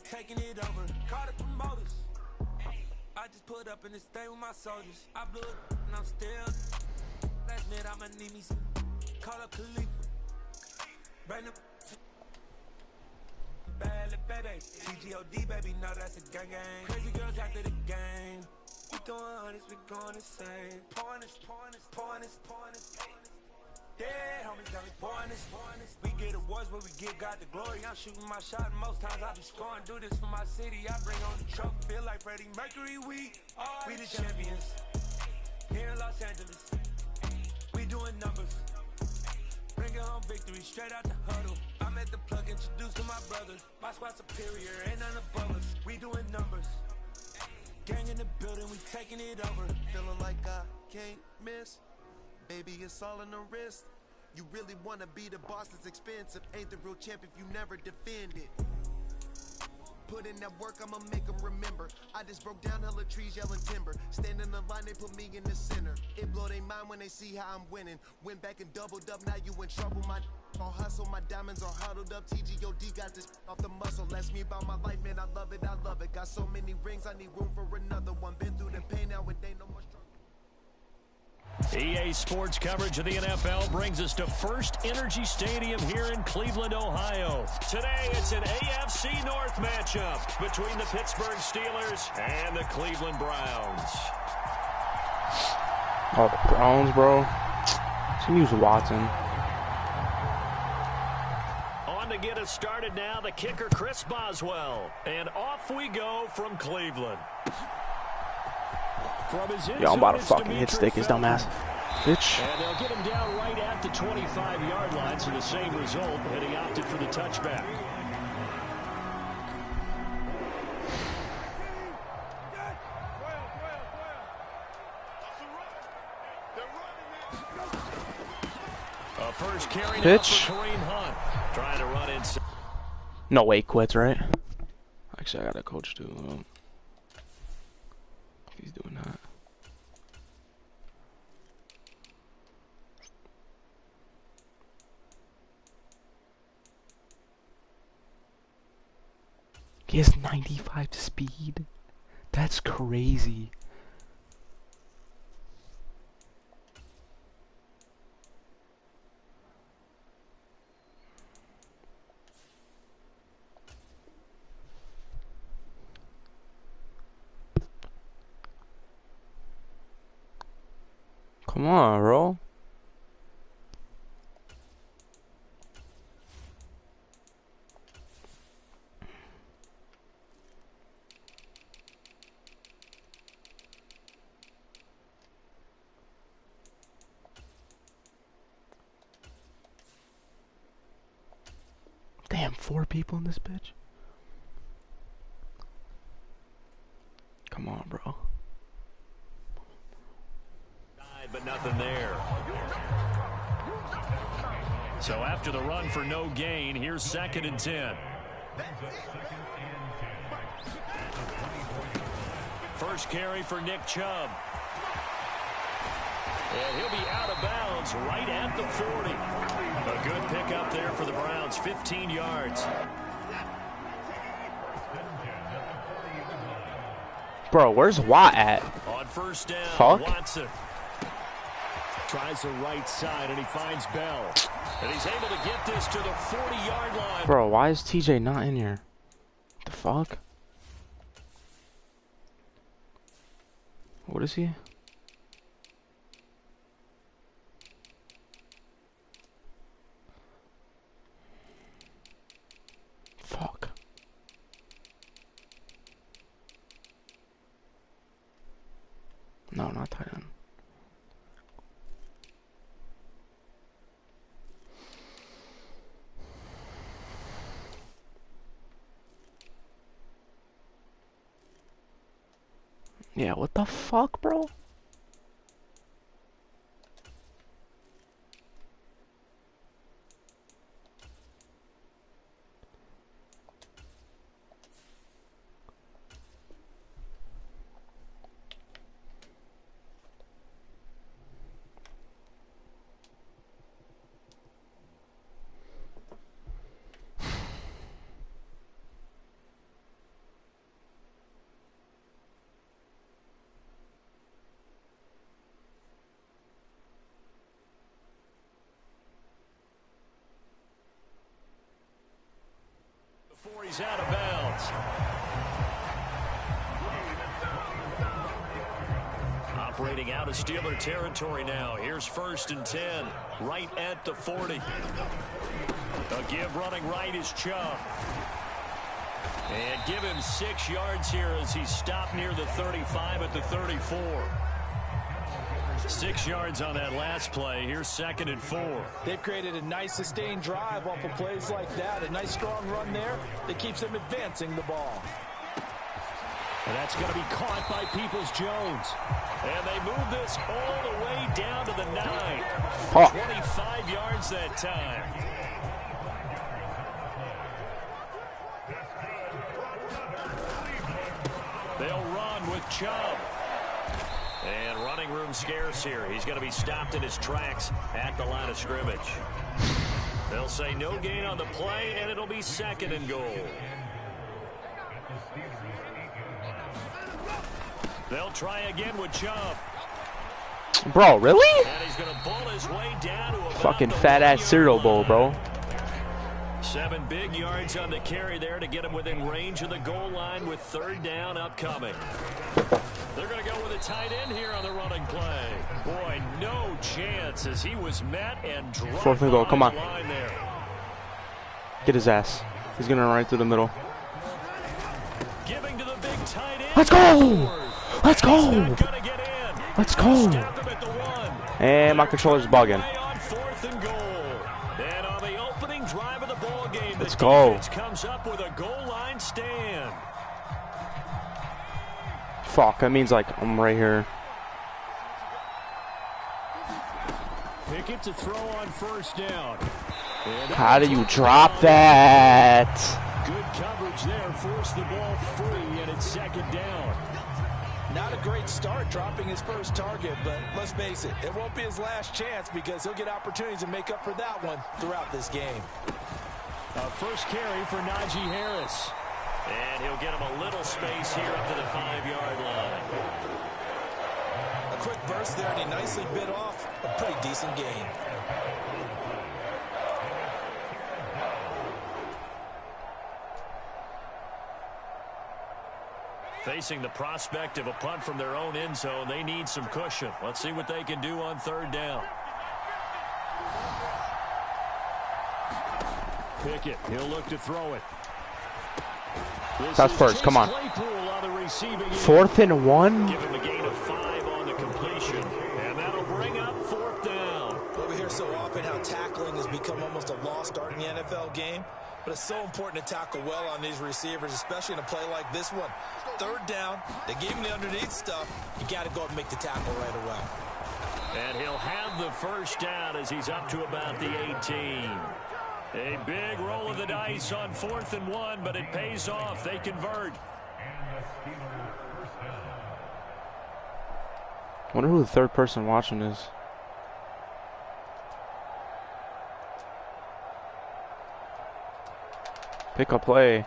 taking it over. Call the promoters. I just put up in this thing with my soldiers. I blew it and I'm still. Last minute I'ma need me some. Call up Khalifa. Bring them. Bad baby. TGOD baby, no that's a gang gang. Crazy girls after the game. We doing honest, we going insane. Pouring this. Yeah, homies got me pouring this. We get awards, but we give God the glory. I'm shooting my shot, and most times I be scoring. Do this for my city, I bring on the trophy. Feel like Freddie Mercury, we the champions. Here in Los Angeles, we doing numbers. Bringing home victory, straight out the huddle. I'm at the plug, introduced to my brother. My squad superior, ain't none above us. We doing numbers. Gang in the building, we taking it over. Feeling like I can't miss. Baby, it's all in the wrist. You really wanna be the boss, it's expensive. Ain't the real champ if you never defend it. Put in that work, I'ma make them remember. I just broke down hella trees, yelling timber. Stand in the line, they put me in the center. It blow their mind when they see how I'm winning. Went back and doubled up, now you in trouble. My all hustle, my diamonds are huddled up. TGOD got this off the muscle. Ask me about my life, man, I love it. Got so many rings, I need room for another one. Been through the pain, now it ain't no more struggle. EA Sports coverage of the NFL brings us to First Energy Stadium here in Cleveland, Ohio. Today, it's an AFC North matchup between the Pittsburgh Steelers and the Cleveland Browns. Oh, the Browns, bro. Should use Watson. On to get us started now, the kicker, Chris Boswell. And off we go from Cleveland. Yo, I'm about to fucking hit stick his dumbass. Bitch. And they'll get him down right at the 25-yard line, so the same result, and he opted for the touchback. A first carry now for Kareem Hunt. Trying to run inside. No way, quits, right? Actually, I got a coach too. If he's doing that. He has 95 speed. That's crazy. Come on, bro. Damn, 4 people in this bitch. Come on, bro. But nothing there. So after the run for no gain, here's 2nd and 10. First carry for Nick Chubb. And he'll be out of bounds right at the 40. A good pickup there for the Browns, 15 yards. Bro, where's Watt at? On first down, Fuck. Watson tries the right side, and he finds Bell. And he's able to get this to the 40-yard line. Bro, why is TJ not in here? What the fuck? What is he? Fuck. No, not tight end. Yeah, what the fuck, bro? Before he's out of bounds. Operating out of Steeler territory now. Here's 1st and 10, right at the 40. A give running right is Chubb. And give him 6 yards here as he stopped near the 35 at the 34. 6 yards on that last play. Here's 2nd and 4. They've created a nice sustained drive off of plays like that. A nice strong run there that keeps them advancing the ball. And that's going to be caught by Peoples-Jones. And they move this all the way down to the 9. 25 yards that time. They'll run with Chubb. And running room scarce here. He's going to be stopped in his tracks at the line of scrimmage. They'll say no gain on the play, and it'll be 2nd and goal. They'll try again with Chubb. Bro, really? And he's going to bull his way down to about fucking fat-ass cereal bowl, bro. 7 big yards on the carry there to get him within range of the goal line with 3rd down upcoming. They're going to go with a tight end here on the running play. Boy, no chance as he was met and dropped 4th and goal, come on. the line there. Get his ass. He's going to run right through the middle. Giving to the big tight end. Let's go! Let's go! Let's go! And my controller's bugging. And on the opening drive of the ball game, let's go. Comes up with a goal line stand. Fuck, that means like I'm right here. Pickett to throw on 1st down. How do you drop that? Good coverage there, force the ball free, and it's 2nd down. Not a great start dropping his first target, but let's face it, it won't be his last chance because he'll get opportunities to make up for that one throughout this game. First carry for Najee Harris. And he'll get him a little space here up to the 5-yard line. A quick burst there, and he nicely bit off a pretty decent gain. Facing the prospect of a punt from their own end zone, they need some cushion. Let's see what they can do on 3rd down. Pickett, he'll look to throw it. That's first, come on. 4th and 1. Give him a gain of 5 on the completion, and that'll bring up 4th down. Well, we hear so often how tackling has become almost a lost art in the NFL game, but it's so important to tackle well on these receivers, especially in a play like this one. 3rd down, they gave him the underneath stuff. You got to go up and make the tackle right away. And he'll have the 1st down as he's up to about the 18. A big roll of the dice on 4th and 1, but it pays off. They convert. I wonder who the 3rd person watching is. Pick a play.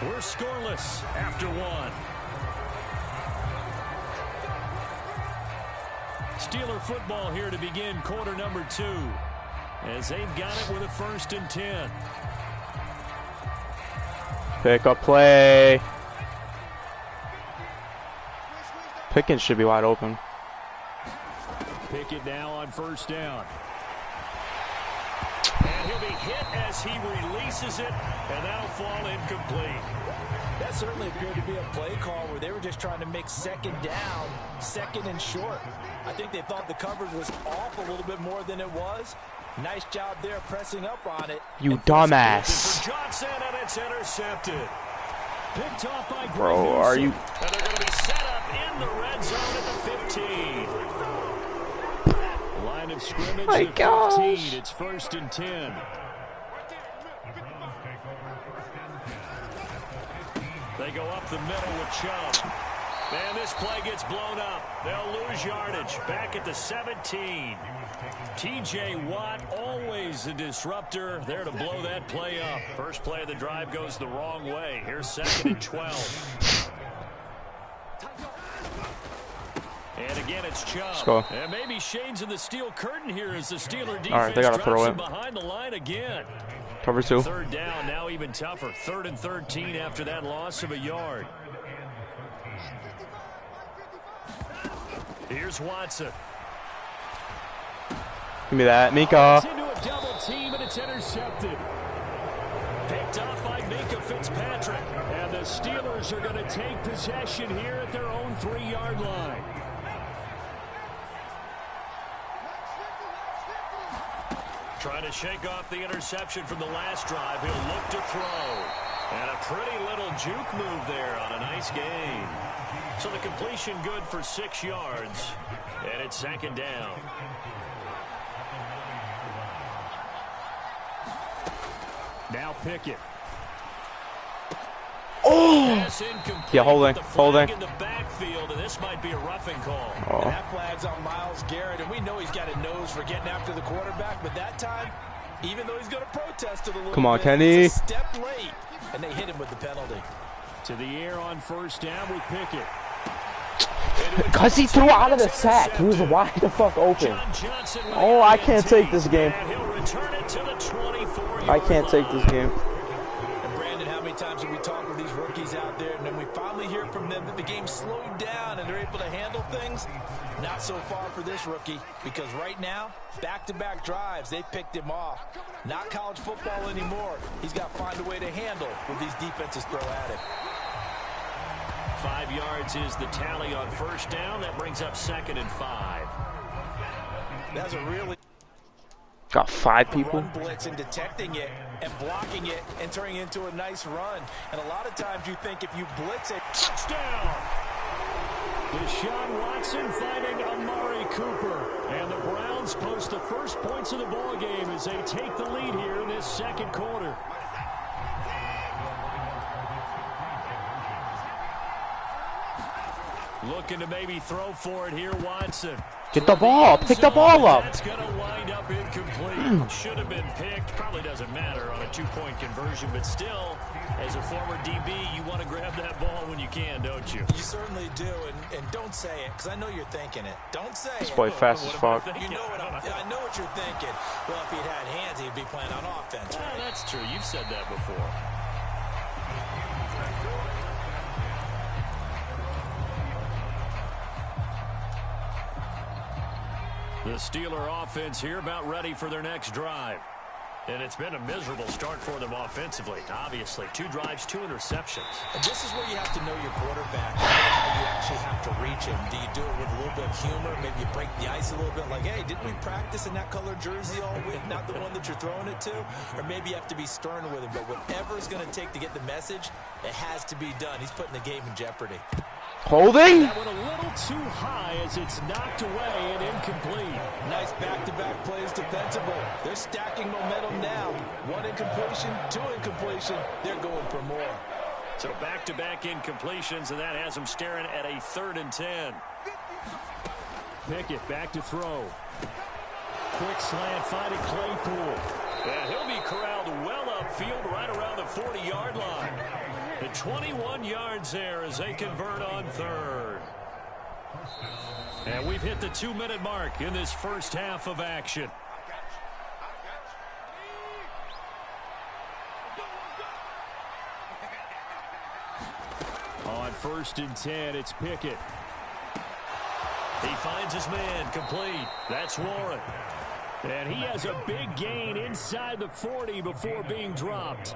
We're scoreless after 1. Steeler football here to begin quarter number 2 as they've got it with a 1st and 10. Pick a play. Pickens should be wide open. Pickett now on 1st down. And he'll be hit as he releases it, and that'll fall incomplete. That certainly appeared to be a play call where they were just trying to make 2nd down, 2nd and short. I think they thought the coverage was off a little bit more than it was. Nice job there pressing up on it. You dumbass. For Johnson, and it's intercepted. Picked off by Bro, are you? And they're going to be set up in the red zone at the 15. Line of scrimmage My at gosh. 15. It's 1st and 10. They go up the middle with Chubb. And this play gets blown up. They'll lose yardage. Back at the 17. T.J. Watt, always a disruptor, there to blow that play up. First play of the drive goes the wrong way. Here's 2nd and 12. And again, it's Chubb. Let's go. And maybe shades of the steel curtain here as the Steeler defense All right, they gotta throw it behind the line again. Cover 2. Third down, now even tougher. 3rd and 13 after that loss of a yard. Here's Watson. Give me that, Minka. Into a double team and it's intercepted. Picked off by Minka Fitzpatrick. And the Steelers are going to take possession here at their own 3-yard line. Trying to shake off the interception from the last drive. He'll look to throw. And a pretty little juke move there on a nice gain. So the completion good for 6 yards. And it's 2nd down. Now Pickett. Oh! Yeah, holding. In the backfield, and this might be a roughing call. Oh. And that flag's on Myles Garrett, and we know he's got a nose for getting after the quarterback, but that time, even though he's going to protest it a little Come on, bit, Kenny. it's a step late, and they hit him with the penalty. To the air on 1st down with Pickett. Because he threw out of the sack. He was wide the fuck open. Oh, I can't take this game. I can't take this game. And Brandon, how many times have we talked with these rookies out there, and then we finally hear from them that the game slowed down and they're able to handle things? Not so far for this rookie, because right now, back-to-back drives, they picked him off. Not college football anymore. He's got to find a way to handle what these defenses throw at him. 5 yards is the tally on 1st down. That brings up 2nd and 5. That's a really got 5 people. Run blitz and detecting it and blocking it and turning it into a nice run. And a lot of times you think if you blitz it, touchdown. Deshaun Watson fighting Amari Cooper. And the Browns post the first points of the ball game as they take the lead here in this 2nd quarter. Looking to maybe throw for it here, Watson. Get the ball. Pick the ball up. That's going to wind up incomplete. Should have been picked. Probably doesn't matter on a 2-point conversion, but still, as a former DB, you want to grab that ball when you can, don't you? You certainly do, and don't say it, because I know you're thinking it. Don't say this it. boy fast as fuck. You know what I know what you're thinking. Well, if he'd had hands, he'd be playing on offense. Right? Oh, that's true. You've said that before. The Steeler offense here about ready for their next drive. And it's been a miserable start for them offensively, obviously. 2 drives, 2 interceptions. And this is where you have to know your quarterback. You actually have to reach him. Do you do it with a little bit of humor? Maybe you break the ice a little bit like, hey, didn't we practice in that color jersey all week? Not the one that you're throwing it to? Or maybe you have to be stern with him. But whatever it's going to take to get the message, it has to be done. He's putting the game in jeopardy. Holding? That went a little too high as it's knocked away and incomplete. Nice back-to-back plays defensively. They're stacking momentum now. 1 incompletion, 2 incompletion. They're going for more. So back-to-back incompletions, and that has them staring at a 3rd and 10. Pickett back to throw. Quick slant, finding Claypool. And he'll be corralled well upfield right around the 40-yard line. The 21 yards there as they convert on 3rd. And we've hit the 2-minute mark in this first half of action. On 1st and 10, it's Pickett. He finds his man, complete. That's Warren. And he has a big gain inside the 40 before being dropped.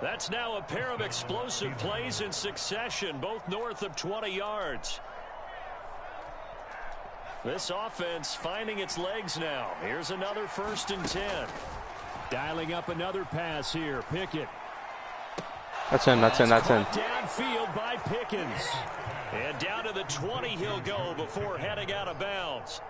That's now a pair of explosive plays in succession, both north of 20 yards. This offense finding its legs now. Here's another 1st and 10. Dialing up another pass here. Pickett. That's in. Downfield by Pickens. And down to the 20 he'll go before heading out of bounds.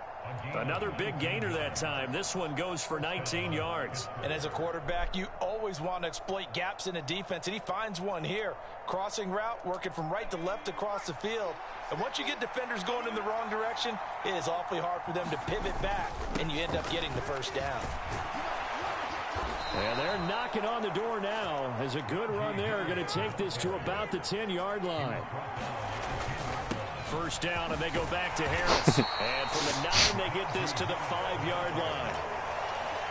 Another big gainer that time. This one goes for 19 yards. And as a quarterback, you always want to exploit gaps in a defense, and he finds one here. Crossing route, working from right to left across the field. And once you get defenders going in the wrong direction, it is awfully hard for them to pivot back, and you end up getting the 1st down. And they're knocking on the door now as a good run there. Going to take this to about the 10-yard line. first down, and they go back to Harris. And from the 9, they get this to the 5-yard line.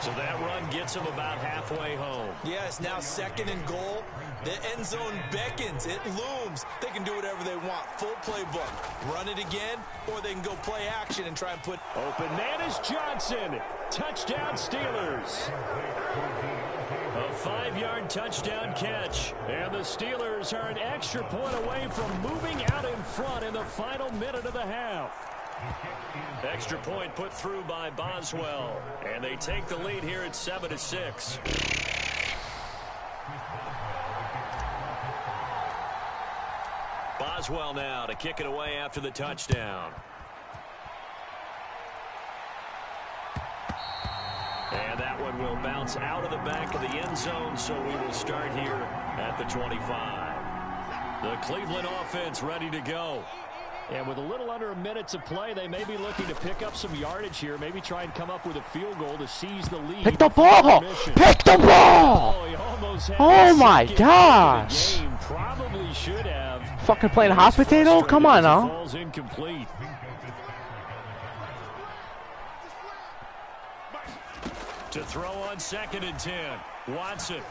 So that run gets them about halfway home. Yeah, it's now 2nd and goal. The end zone beckons. It looms. They can do whatever they want. Full playbook. Run it again, or they can go play action and try and put... Open man is Johnson. Touchdown, Steelers. A 5-yard touchdown catch. And the Steelers are an extra point away from moving out in front in the final minute of the half. Extra point put through by Boswell. And they take the lead here at 7-6. Boswell now to kick it away after the touchdown. And that one will bounce out of the back of the end zone, so we will start here at the 25. The Cleveland offense ready to go. And with a little under a minute to play, they may be looking to pick up some yardage here. Maybe try and come up with a field goal to seize the lead. Pick the ball! Pick the ball! Oh my gosh! Probably should have. Fucking playing hot potato? Come on now. Ball's incomplete. To throw on 2nd and 10. Watson.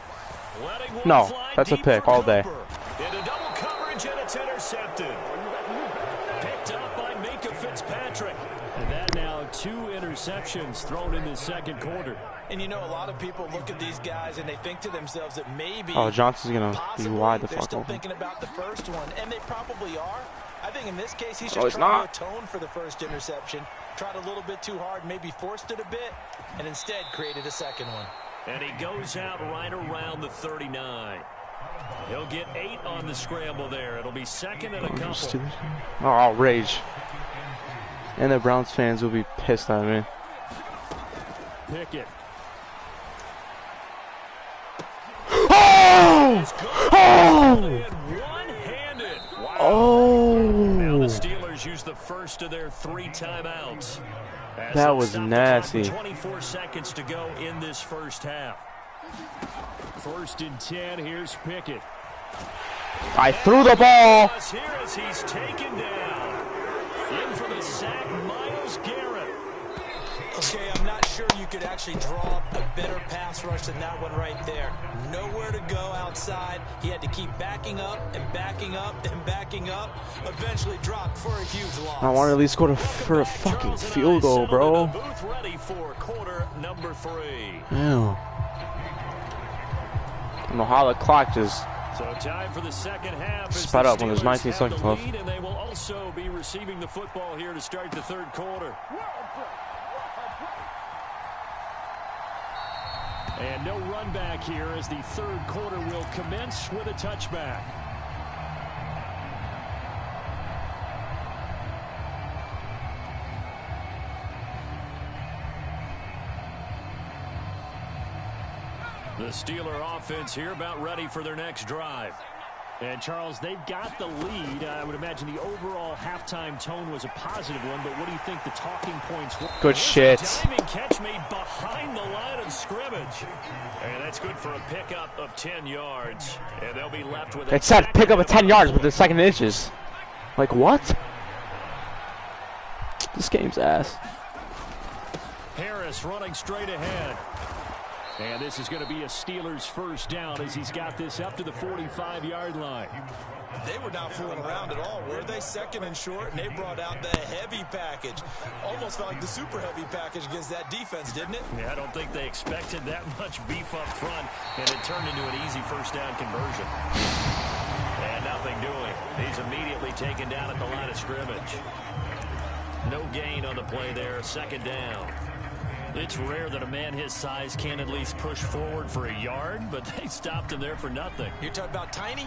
Letting one No, fly that's a deep pick for all day. Cooper. Into double coverage, and it's intercepted. Picked up by Minka Fitzpatrick. And that now 2 interceptions thrown in the 2nd quarter. And you know, a lot of people look at these guys and they think to themselves that maybe... Oh, Johnson's going to be wide the they're fuck still open. thinking about the first one, and they probably are. I think in this case, he's Oh, just it's trying not. to atone for the first interception. Tried a little bit too hard, maybe forced it a bit, and instead created a 2nd one. And he goes out right around the 39. He'll get 8 on the scramble there. It'll be 2nd and a couple. Oh, I'll rage. And the Browns fans will be pissed at me. Pickett. Oh! Oh! One-handed. Wow. Oh! Now the Steelers use the first of their 3 timeouts. As that they was stop the nasty. clock with 24 seconds to go in this first half. 1st and 10. Here's Pickett. I threw the ball. Here as he's taken down. In for the sack, Myles Garrett. Okay, I'm not sure you could actually draw a better pass rush than that one right there. Nowhere to go outside. He had to keep backing up and backing up and backing up. Eventually dropped for a huge loss. I want to at least go for a fucking field goal, bro. Booth ready for quarter number 3. Ew. I don't know how the clock just So time for the 2nd half. sped up when there's 19 seconds left. And they will also be receiving the football here to start the 3rd quarter. And no run back here as the 3rd quarter will commence with a touchback. The Steeler offense here about ready for their next drive. And, Charles, they've got the lead. I would imagine the overall halftime tone was a positive one, but what do you think the talking points were? Good shit. Diving catch made behind the line of scrimmage. And that's good for a pickup of 10 yards. And they'll be left with It said pick up at 10 yards with the 2nd inches. Like, what? This game's ass. Harris running straight ahead. And this is going to be a Steelers first down as he's got this up to the 45-yard line. They were not fooling around at all, were they? 2nd and short, and they brought out the heavy package. Almost felt like the super heavy package against that defense, didn't it? Yeah, I don't think they expected that much beef up front, and it turned into an easy first down conversion. And nothing doing. He's immediately taken down at the line of scrimmage. No gain on the play there, 2nd down. It's rare that a man his size can at least push forward for a yard, but they stopped him there for nothing. You're talking about Tiny?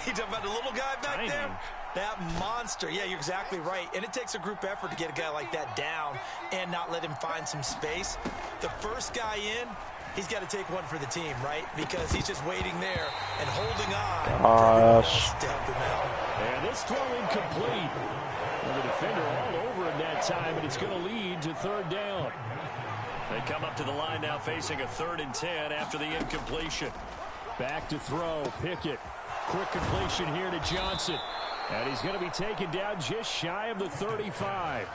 You're talking about the little guy back Tiny. there? That monster. Yeah, you're exactly right. And it takes a group effort to get a guy like that down and not let him find some space. The first guy in, he's got to take one for the team, right? Because he's just waiting there and holding on for everyone else to help him out. And this throw incomplete. And the defender all over him that time, and it's going to lead to 3rd down. They come up to the line now facing a 3rd and 10 after the incompletion. Back to throw. Pickett. Quick completion here to Johnson. And he's going to be taken down just shy of the 35.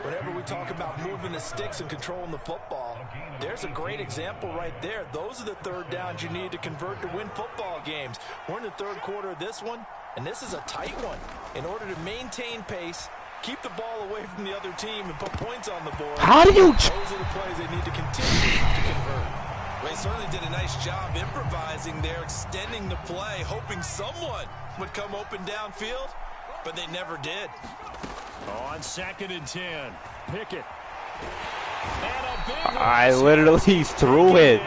Whenever we talk about moving the sticks and controlling the football, there's a great example right there. Those are the third downs you need to convert to win football games. We're in the third quarter of this one, and this is a tight one. In order to maintain pace, keep the ball away from the other team, and put points on the board. How do you... Those are the plays they need to continue to convert. They certainly did a nice job improvising there, extending the play, hoping someone would come open downfield, but they never did. On 2nd and 10, Pickett. And a big I literally threw it.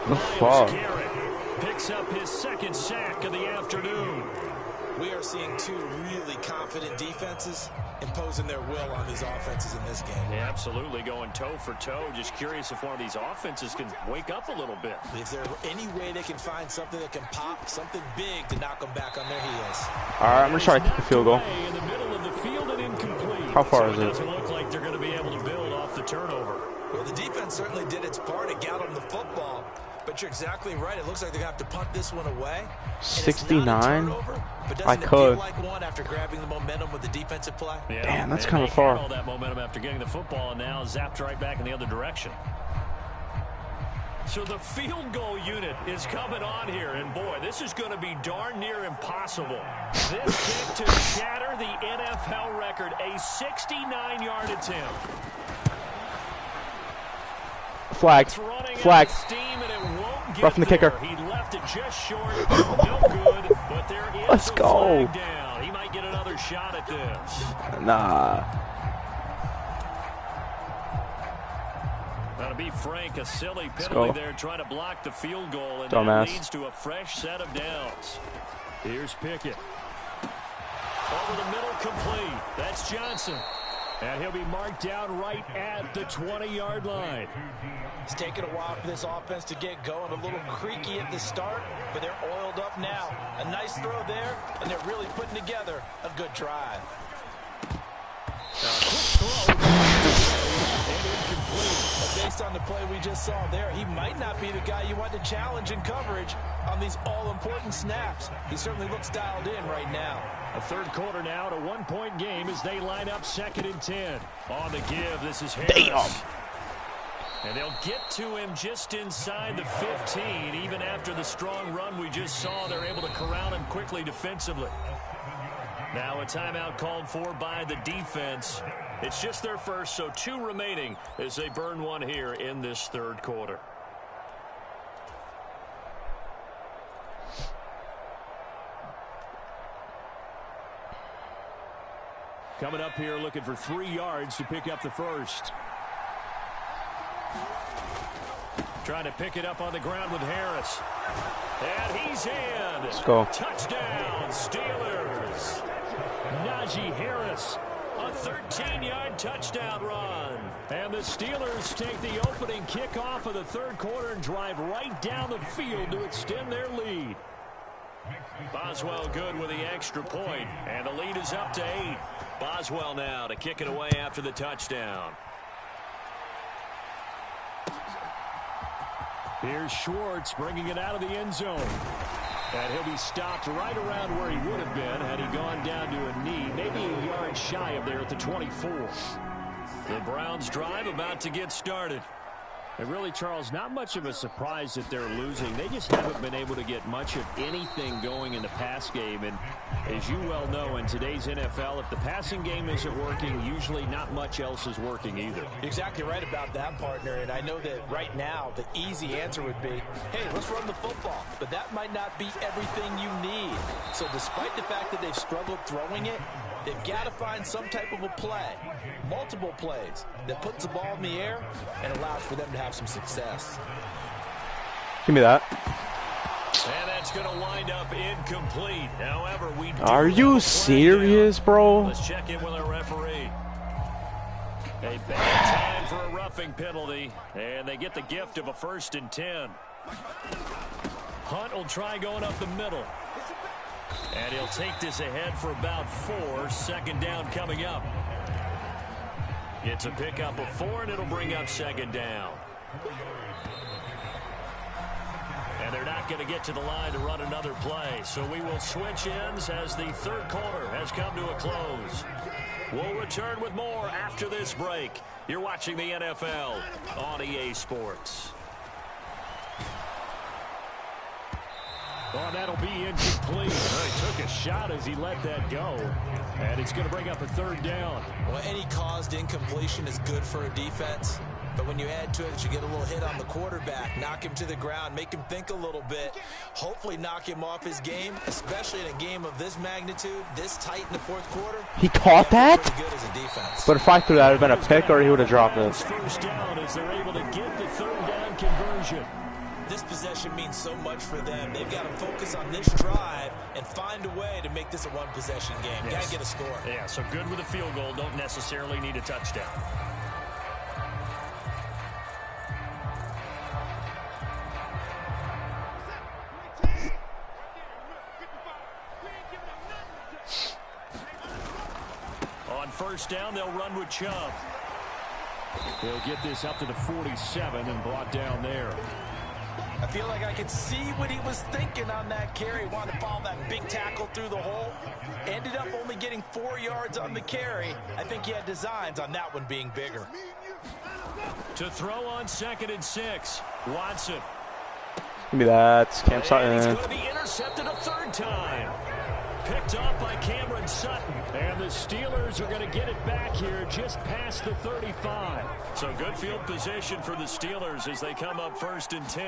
The fuck? Picks up his 2nd sack of the afternoon. We are seeing two really confident defenses imposing their will on these offenses in this game. Yeah, absolutely, going toe for toe. Just curious if one of these offenses can wake up a little bit. Is there any way they can find something that can pop, something big to knock them back on their heels? All right, I'm going to try to kick the field goal. In the middle of the field and incomplete. How far is it? it? Doesn't look like they're going to be able to build off the turnover. Well, the defense certainly did its part to get them the football. But you're exactly right. It looks like they're going to have to punt this one away. 69? I could. Feel like one after grabbing the momentum with the defensive play? Yeah, damn, that's kind of far. All that momentum after getting the football and now zapped right back in the other direction. So the field goal unit is coming on here, and boy, this is going to be darn near impossible. This kick to shatter the NFL record, a 69-yard attempt. Flag. Flag. Roughing the kicker. He left it just short. No good, but there is Let's go. Down. He might get another shot at this. Nah. To be frank, a silly penalty there trying to block the field goal, and Dumbass. that leads to a fresh set of downs. Here's Pickett. Over the middle, complete. That's Johnson. And he'll be marked down right at the 20-yard line. It's taken a while for this offense to get going. A little creaky at the start, but they're oiled up now. A nice throw there, and they're really putting together a good drive. Quick throw. And incomplete. Based on the play we just saw there, he might not be the guy you want to challenge in coverage on these all-important snaps. He certainly looks dialed in right now. A third quarter now to 1-point game as they line up 2nd and 10. On the give, this is Harris. Damn. And they'll get to him just inside the 15. Even after the strong run we just saw, they're able to corral him quickly defensively. Now a timeout called for by the defense. It's just their first, so 2 remaining as they burn one here in this third quarter. Coming up here looking for 3 yards to pick up the first. Trying to pick it up on the ground with Harris. And he's in. Let's go. Touchdown, Steelers. Najee Harris, a 13-yard touchdown run. And the Steelers take the opening kickoff of the third quarter and drive right down the field to extend their lead. Boswell good with the extra point, and the lead is up to 8. Boswell now to kick it away after the touchdown. Here's Schwartz bringing it out of the end zone. And he'll be stopped right around where he would have been had he gone down to a knee, maybe a yard shy of there at the 24. The Browns drive about to get started. And really, Charles, not much of a surprise that they're losing. They just haven't been able to get much of anything going in the pass game. And as you well know, in today's NFL, if the passing game isn't working, usually not much else is working either. Exactly right about that, partner. And I know that right now the easy answer would be, hey, let's run the football. But that might not be everything you need. So despite the fact that they've struggled throwing it, they've got to find some type of a play, multiple plays, that puts the ball in the air and allows for them to have some success. Give me that. And that's going to wind up incomplete. However, Are you serious, bro? Let's check in with our referee. A bad time for a roughing penalty, and they get the gift of a 1st and 10. Hunt will try going up the middle. And he'll take this ahead for about 4. 2nd down coming up. It's a pickup of 4, and it'll bring up 2nd down. And they're not not going to get to the line to run another play. So we will switch ends as the third quarter has come to a close. We'll return with more after this break. You're watching the NFL on EA Sports. Oh, that'll be incomplete. He took a shot as he let that go. And it's going to bring up a third down. Well, any caused incompletion is good for a defense. But when you add to it, you get a little hit on the quarterback, knock him to the ground, make him think a little bit, hopefully knock him off his game, especially in a game of this magnitude, this tight in the fourth quarter. He caught that? Good as a defense. But if I threw that, it would have been a pick or he would have dropped it. First down as they're able to get the third down conversion. This possession means so much for them. They've got to focus on this drive and find a way to make this a one-possession game. Yes. Got to get a score. Yeah, so good with a field goal. Don't necessarily need a touchdown. On first down, they'll run with Chubb. They'll get this up to the 47 and brought down there. I feel like I could see what he was thinking on that carry. Wanted to follow that big tackle through the hole. Ended up only getting 4 yards on the carry. I think he had designs on that one being bigger. To throw on 2nd and 6, Watson. Give me that. Cam Sutton. And he's going to be intercepted a third time. Picked off by Cameron Sutton. And the Steelers are going to get it back here just past the 35. So good field position for the Steelers as they come up 1st and 10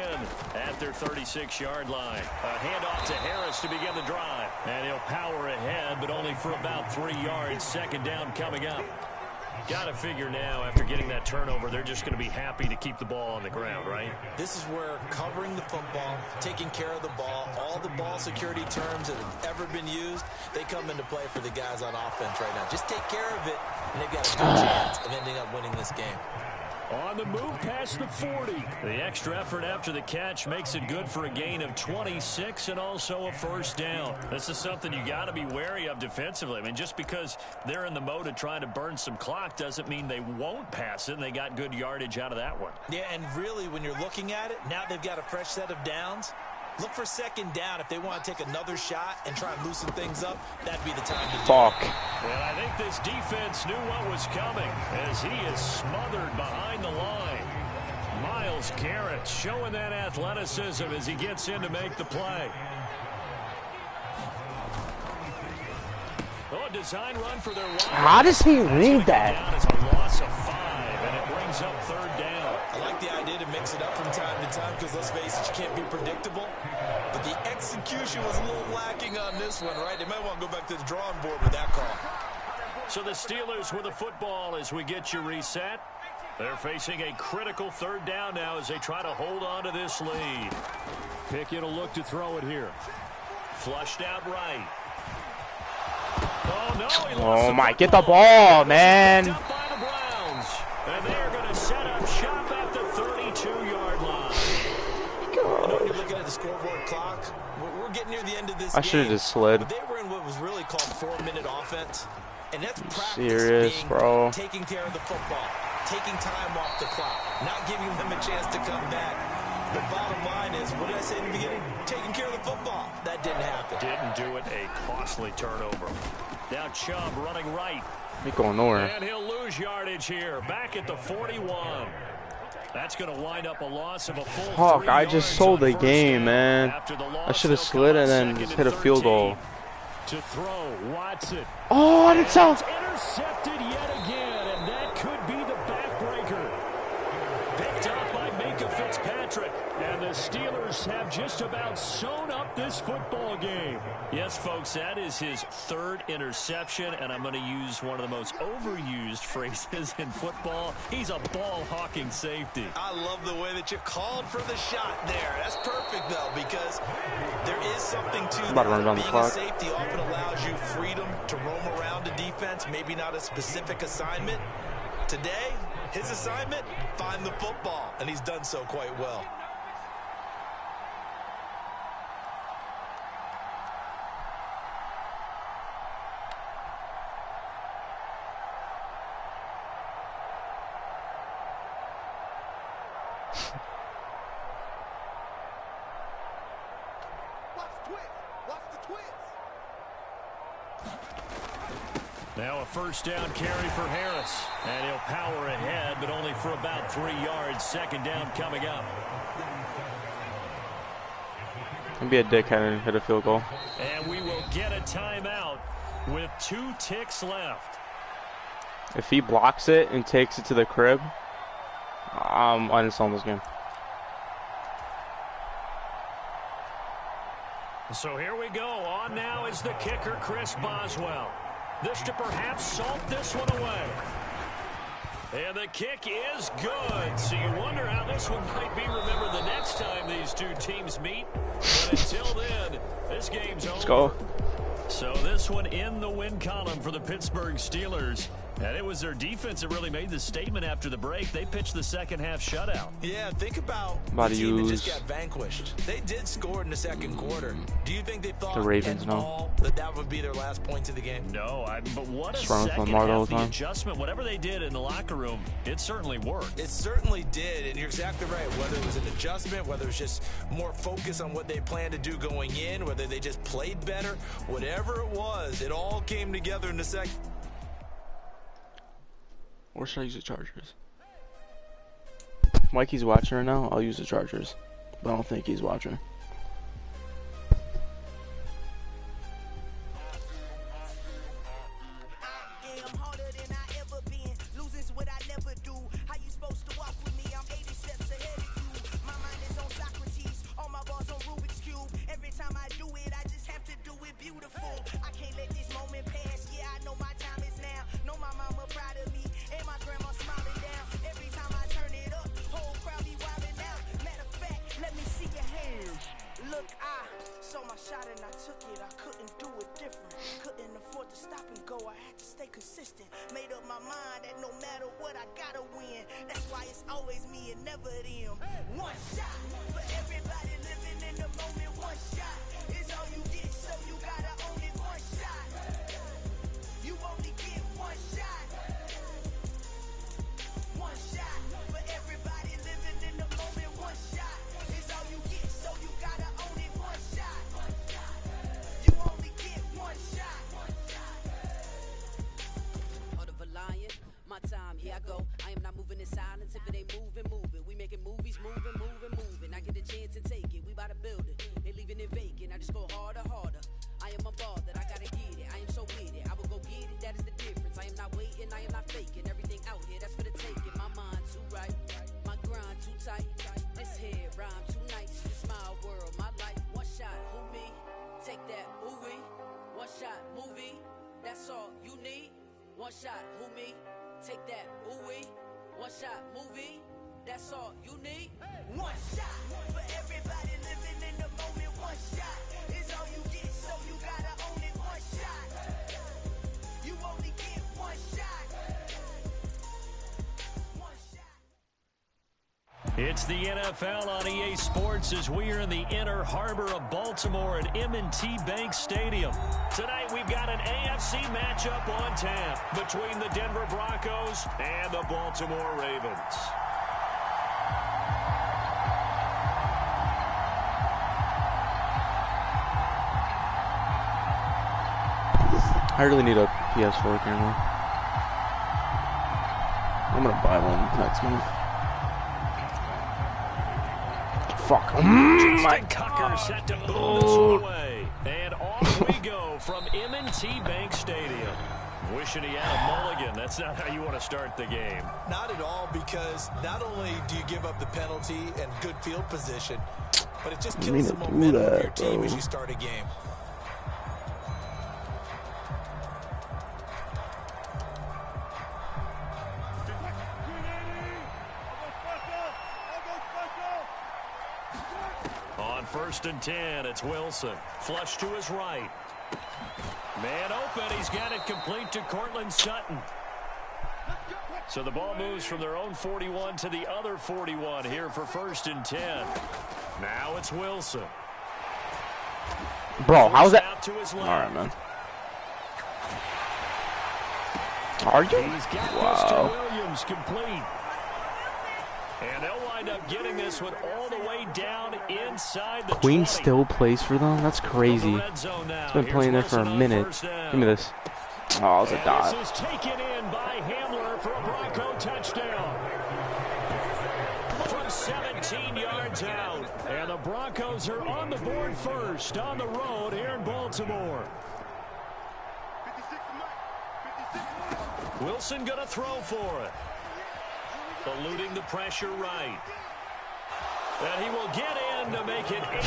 at their 36-yard line. A handoff to Harris to begin the drive. And he'll power ahead, but only for about 3 yards. 2nd down coming up. Got to figure now, after getting that turnover, they're just going to be happy to keep the ball on the ground, right? This is where covering the football, taking care of the ball, all the ball security terms that have ever been used, they come into play for the guys on offense right now. Just take care of it, and they've got a good chance of ending up winning this game. On the move past the 40. The extra effort after the catch makes it good for a gain of 26 and also a first down. This is something you got to be wary of defensively. I mean, just because they're in the mode of trying to burn some clock doesn't mean they won't pass it, and they got good yardage out of that one. Yeah, and really, when you're looking at it, now they've got a fresh set of downs. Look for 2nd down. If they want to take another shot and try and loosen things up, that'd be the time to do it. Well, I think this defense knew what was coming as he is smothered behind the line. Myles Garrett showing that athleticism as he gets in to make the play. Oh, design run for their wide. How does he read that? It's a loss of 5, and it brings up 3rd down. I like the idea to mix it up from time to time because, let's face it, you can't be predictable. But the execution was a little lacking on this one, right? They might want to go back to the drawing board with that call. So the Steelers with the football as we get you reset. They're facing a critical 3rd down now as they try to hold on to this lead. Pickett will look to throw it here. Flushed out right. Oh, no, he lost the get the ball, man. Picked up by the Browns. And they're going to set up shop at the 32-yard line. You know, when you're looking at the scoreboard clock, we're getting near the end of this game. I should have just slid. But they were in what was really called 4-minute offense. And that's practice Serious, being bro. Taking care of the football, taking time off the clock, not giving them a chance to come back. The bottom line is, what did I say in the beginning? Taking care of the football. That didn't happen. Didn't do it. A costly turnover. Now Chubb running right. He going nowhere. And he'll lose yardage here. Back at the 41. That's going to wind up a loss of a full 3 I just yards sold on the first game, down. man. After the loss, I should have they'll slid come and then up just 2nd hit a and field 13. goal. To throw, Watson. Oh, and it's out. Intercepted yet again, and that could be the backbreaker. Picked up by Minka Fitzpatrick, and the Steelers have just about sewn up this football game. Yes, folks, that is his 3rd interception, and I'm going to use one of the most overused phrases in football. He's a ball-hawking safety. I love the way that you called for the shot there. That's perfect, though, because there is something to About to run down the being clock. a safety often allows you freedom to roam around a defense, maybe not a specific assignment. Today, his assignment, find the football, and he's done so quite well. Now a first down carry for Harris. And he'll power ahead, but only for about 3 yards. Second down coming up. Can be a dickhead and hit a field goal. And we will get a timeout with 2 ticks left. If he blocks it and takes it to the crib, I'm uninstalling this game. So here we go. On now is the kicker, Chris Boswell. This to perhaps salt this one away. And the kick is good. So you wonder how this one might be remembered the next time these two teams meet. But until then, this game's over. Let's go. So this one in the win column for the Pittsburgh Steelers. And it was their defense that really made the statement after the break. They pitched the second half shutout. Yeah, think about the team that just got vanquished. They did score in the second quarter. Do you think they thought the Ravens that would be their last points of the game? No, but what a second half, the adjustment. Whatever they did in the locker room, it certainly worked. It certainly did, and you're exactly right. Whether it was an adjustment, whether it was just more focus on what they planned to do going in, whether they just played better, whatever it was, it all came together in the second. Or should I use the Chargers? If Mikey's watching right now, I'll use the Chargers. But I don't think he's watching. One shot, who me? Take that, ooh-wee. One shot, movie. That's all you need. One shot for everybody living in the moment. One shot is all you get, so you gotta own it. One shot. You only get one shot. One shot. It's the NFL on EA Sports as we are in the inner harbor of Baltimore at M&T Bank Stadium. Tonight we've got an AFC matchup on tap between the Denver Broncos and the Baltimore Ravens. I really need a PS4 camera. I'm gonna buy one next month. Fuck. My Tucker set to boom this one away. And off we go from M&T Bank Stadium. Wishing he had a mulligan. That's not how you want to start the game. Not at all, because not only do you give up the penalty and good field position, but it just kills the momentum of your team as you start a game. On 1st and 10, it's Wilson. Flush to his right. Man open, he's got it complete to Cortland Sutton. So the ball moves from their own 41 to the other 41 here for 1st and 10. Now it's Wilson. Bro, how's that? All right, man. Are you? He's got wow. Williams complete. And they'll wind up getting this one all the way down inside the Queen 20. still plays for them? That's crazy. It's been playing there for a minute. Give me this. Oh, it's a dot. This is taken in by Hamler for a Bronco touchdown. From 17 yards out. And the Broncos are on the board first on the road here in Baltimore. Wilson going to throw for it. Eluding the pressure right. And he will get in to make it 8-0.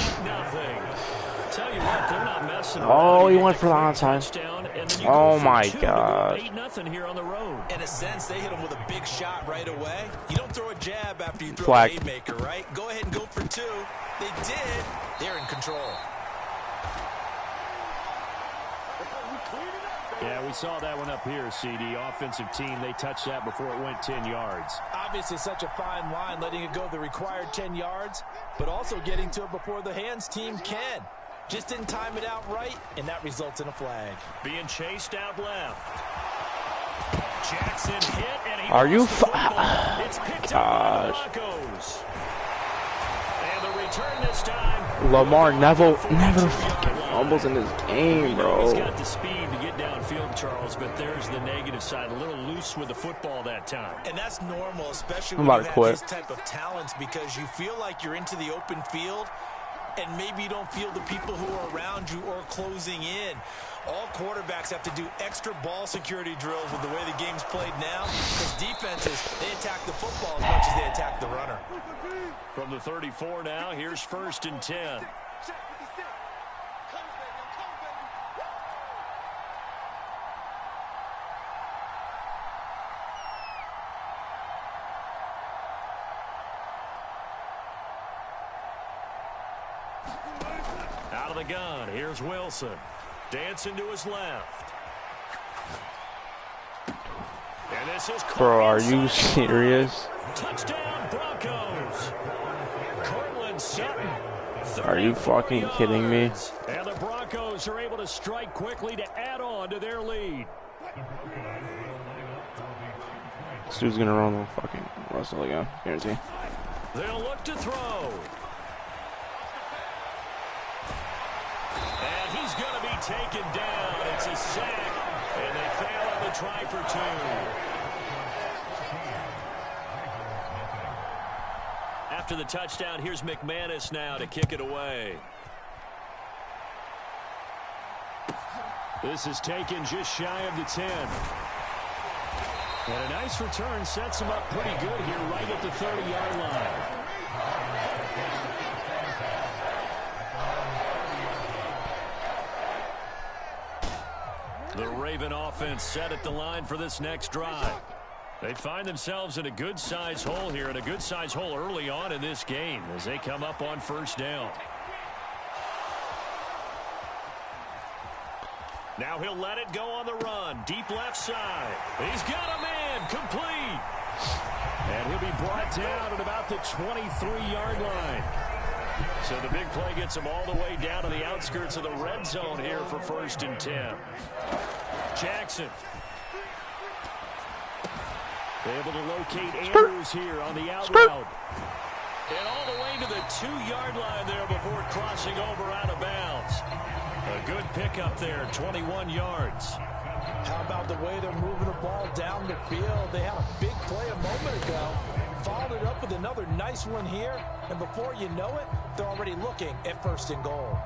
Tell you what, they're not messing around. Oh, he went for the onside. Oh my God. 8-0 here on the road. In a sense, they hit him with a big shot right away. You don't throw a jab after you throw Flag. a haymaker, right? Go ahead and go for 2. They did. They're in control. Yeah, we saw that one up here, CD. Offensive team, they touched that before it went 10 yards. Obviously, such a fine line, letting it go the required 10 yards, but also getting to it before the hands team can. Just didn't time it out right, and that results in a flag. Being chased out left. Jackson hit, and he Are you it's picked up by the Broncos. And the return this time. Lamar never fucking fumbles in this game, bro. He's got the speed to get downfield, Charles, but there's the negative side. A little loose with the football that time. And that's normal, especially I'm when about you to have quit. this type of talents, because you feel like you're into the open field, and maybe you don't feel the people who are around you or closing in. All quarterbacks have to do extra ball security drills with the way the game's played now, because defenses, they attack the football as much as they attack the runner. From the 34 now, here's 1st and 10. Out of the gun, here's Wilson. Dancing to his left. And this is Bro, are you serious? Touchdown Broncos. Cortland Sutton. Are you fucking kidding me? And the Broncos are able to strike quickly to add on to their lead. This dude's gonna run the fucking Russell again, guarantee. They'll look to throw. And he's going to be taken down. It's a sack, and they fail on the try for 2. After the touchdown, here's McManus now to kick it away. This is taken just shy of the 10. And a nice return sets him up pretty good here right at the 30-yard line. The Raven offense set at the line for this next drive. They find themselves in a good-sized hole here, and a good-sized hole early on in this game as they come up on 1st down. Now he'll let it go on the run. Deep left side. He's got a man. Complete. And he'll be brought down at about the 23-yard line. So the big play gets him all the way down to the outskirts of the red zone here for 1st and 10. Jackson. Able to locate Andrews here on the out route. And all the way to the 2-yard line there before crossing over out of bounds. A good pickup there, 21 yards. How about the way they're moving the ball down the field? They had a big play a moment ago. Followed it up with another nice one here. And before you know it, they're already looking at 1st and goal.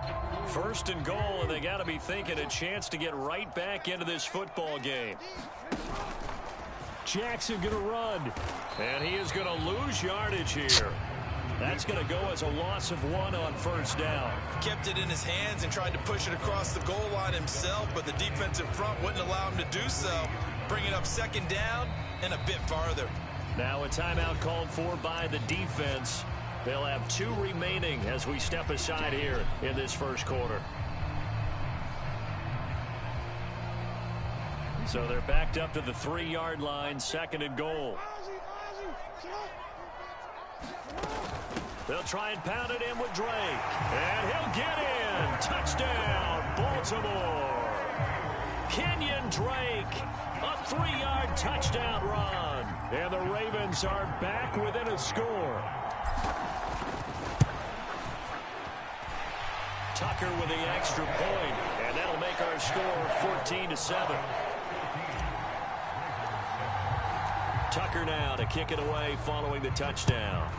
1st and goal, and they got to be thinking a chance to get right back into this football game. Jackson going to run. And he is going to lose yardage here. That's going to go as a loss of 1 on 1st down. Kept it in his hands and tried to push it across the goal line himself, but the defensive front wouldn't allow him to do so. Bringing up 2nd down and a bit farther. Now a timeout called for by the defense. They'll have 2 remaining as we step aside here in this 1st quarter. So they're backed up to the 3-yard line, 2nd and goal. They'll try and pound it in with Drake. And he'll get in. Touchdown, Baltimore. Kenyon Drake, a 3-yard touchdown run. And the Ravens are back within a score. Tucker with the extra point, and that'll make our score 14-7. Tucker now to kick it away following the touchdown.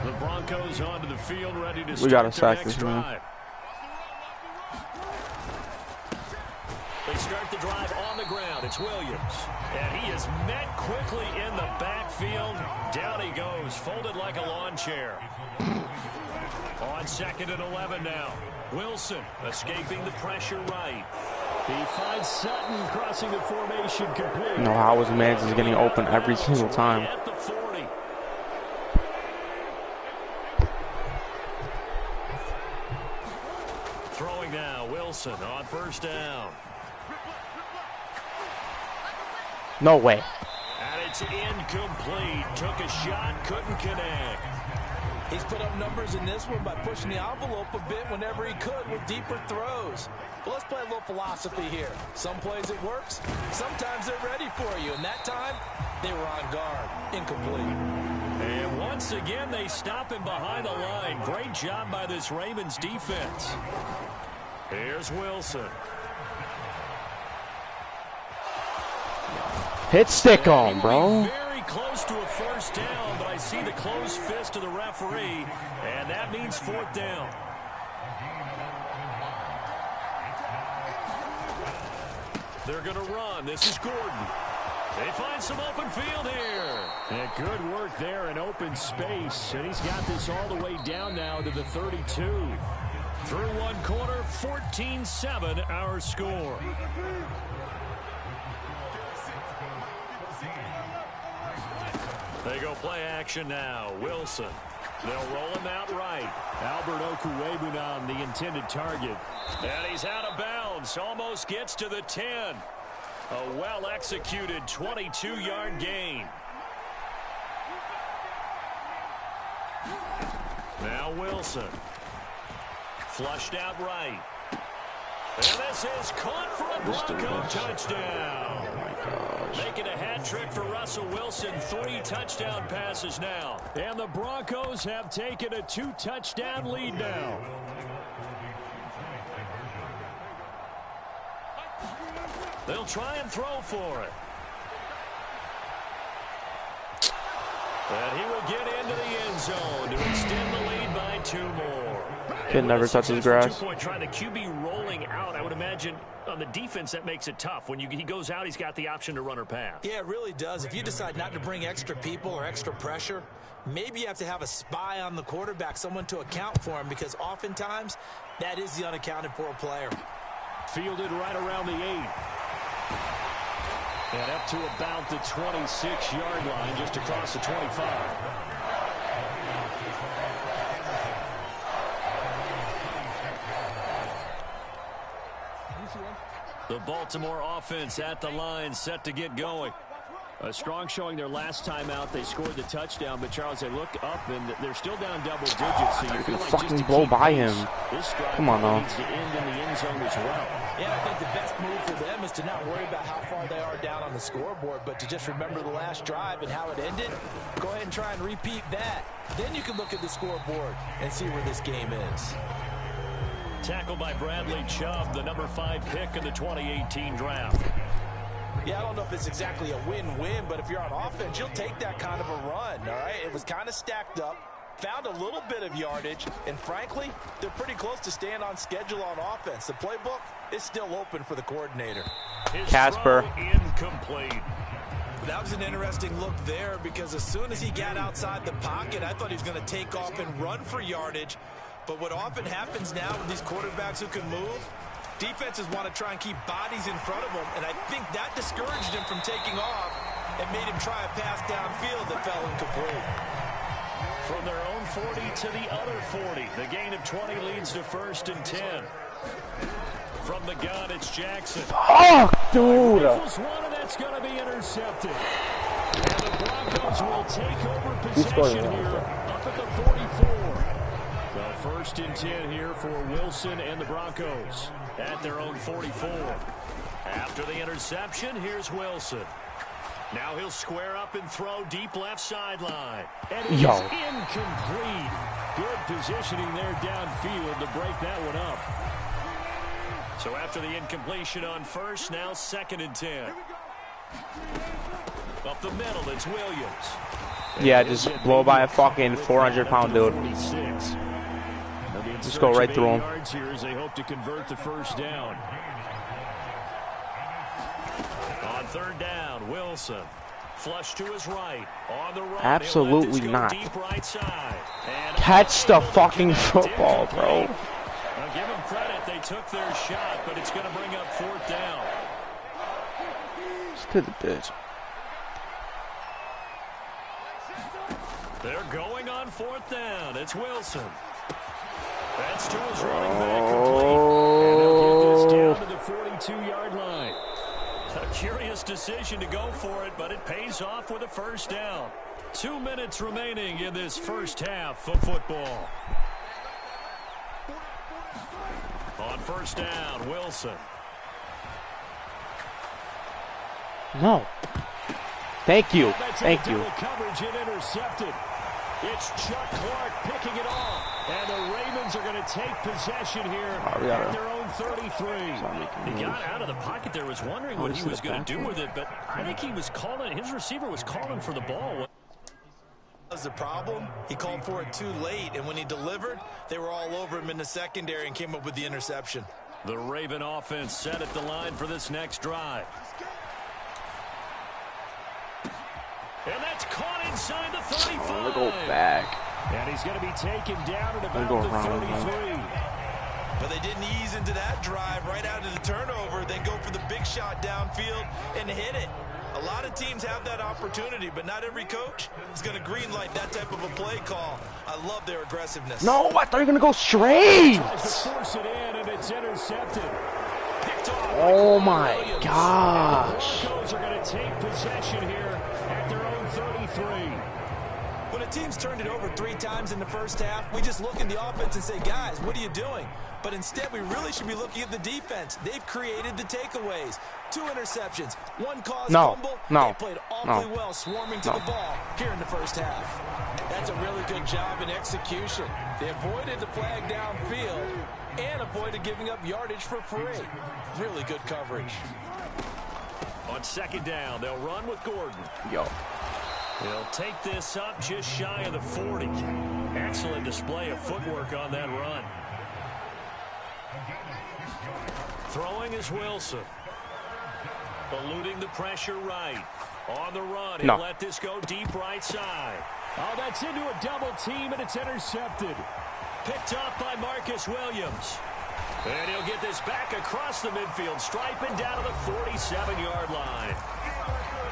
The Broncos onto the field, ready to start their next drive. They start the drive on the ground. It's Williams. And he is met quickly in the backfield. Down he goes, folded like a lawn chair. On 2nd and 11 now. Wilson escaping the pressure right. He finds Sutton crossing the formation complete. You know how his man's is getting open every single time. At the 40. Throwing now, Wilson on 1st down. No way. And it's incomplete. Took a shot, couldn't connect. He's put up numbers in this one by pushing the envelope a bit whenever he could with deeper throws. But let's play a little philosophy here. Some plays it works, sometimes they're ready for you. And that time, they were on guard. Incomplete. And once again, they stop him behind the line. Great job by this Ravens defense. Here's Wilson. Hit stick on, bro. Very close to a 1st down, but I see the closed fist of the referee, and that means 4th down. They're going to run. This is Gordon. They find some open field here. And good work there in open space, and he's got this all the way down now to the 32. Through one quarter, 14-7 our score. They go play action now. Wilson. They'll roll him out right. Albert Okwuegbunam, the intended target. And he's out of bounds. Almost gets to the 10. A well-executed 22-yard gain. Now Wilson. Flushed out right. And this is caught for a Bronco touchdown. Oh my gosh. Making a hat trick for Russell Wilson. 3 touchdown passes now. And the Broncos have taken a 2-touchdown lead now. They'll try and throw for it. And he will get into the end zone to extend the lead by 2 more. Kid never touches grass. Trying the QB rolling out, I would imagine on the defense that makes it tough. When he goes out, he's got the option to run or pass. Yeah, it really does. If you decide not to bring extra people or extra pressure, maybe you have to have a spy on the quarterback, someone to account for him, because oftentimes that is the unaccounted for player. Fielded right around the 8. And up to about the 26-yard line, just across the 25. The Baltimore offense at the line, set to get going. A strong showing their last time out. They scored the touchdown, but Charles, they look up and they're still down double digits. So you feel like fucking just to blow keep by pace, him. This drive Come on now. needs to end in the end zone as well. Yeah, I think the best move for them is to not worry about how far they are down on the scoreboard, but to just remember the last drive and how it ended. Go ahead and try and repeat that. Then you can look at the scoreboard and see where this game is. Tackled by Bradley Chubb, the number 5 pick in the 2018 draft. Yeah, I don't know if it's exactly a win-win, but if you're on offense, you'll take that kind of a run, all right? It was kind of stacked up, found a little bit of yardage, and frankly, they're pretty close to staying on schedule on offense. The playbook is still open for the coordinator. Casper. Incomplete. That was an interesting look there, because as soon as he got outside the pocket, I thought he was going to take off and run for yardage. But what often happens now with these quarterbacks who can move, defenses want to try and keep bodies in front of them, and I think that discouraged him from taking off and made him try a pass downfield that fell incomplete. From their own 40 to the other 40, the gain of 20 leads to 1st and 10. From the gun, it's Jackson. Oh, dude. Rifles one, and that's going to be intercepted. And the Broncos Broncos will take over possession here up at the 44. The 1st and 10 here for Wilson and the Broncos at their own 44. After the interception, here's Wilson. Now he'll square up and throw deep left sideline. And it is incomplete. Good positioning there downfield to break that one up. So after the incompletion on 1st, now 2nd and 10. Up the middle, it's Williams. Yeah, just blow by a fucking 400-pound dude. Just go right through him. Here as they hope to convert the 1st down. On 3rd down, Wilson. Flush to his right. On the run. Absolutely not. Deep right side. Catch the fucking football, bro. Now give them credit. They took their shot, but it's going to bring up 4th down. Just to the bitch. They're going on 4th down. It's Wilson. That's to his running back complete. And they'll get this down to the 42-yard line. A curious decision to go for it, but it pays off with a 1st down. 2 minutes remaining in this 1st half of football. On 1st down, Wilson. No. Thank you. Thank you. Coverage and intercepted. It's Chuck Clark picking it off. And the Ravens are going to take possession here at their own 33. He got out of the pocket there, was wondering what he was going to do with it, but I think he was calling, his receiver was calling for the ball. Was the problem? He called for it too late, and when he delivered, they were all over him in the secondary and came up with the interception. The Raven offense set at the line for this next drive. And that's caught inside the 35. I'm gonna go back. And he's going to be taken down at about the 33. But they didn't ease into that drive right out of the turnover. They go for the big shot downfield and hit it. A lot of teams have that opportunity, but not every coach is going to greenlight that type of a play call. I love their aggressiveness. No, I thought you were going to go straight. Tries to force it in, and it's intercepted. Picked off. Oh, my gosh. The Broncos are going to take possession here at their own 33. When a team's turned it over 3 times in the 1st half, we just look at the offense and say, guys, what are you doing? But instead, we really should be looking at the defense. They've created the takeaways. 2 interceptions, 1 caused fumble. They played awfully well swarming to the ball here in the 1st half. That's a really good job in execution. They avoided the flag downfield and avoided giving up yardage for free. Really good coverage. On 2nd down, they'll run with Gordon. He'll take this up just shy of the 40. Excellent display of footwork on that run. Throwing is Wilson. Eluding the pressure right. On the run, he'll let this go deep right side. Oh, that's into a double team, and it's intercepted. Picked up by Marcus Williams. And he'll get this back across the midfield stripe and down to the 47-yard line.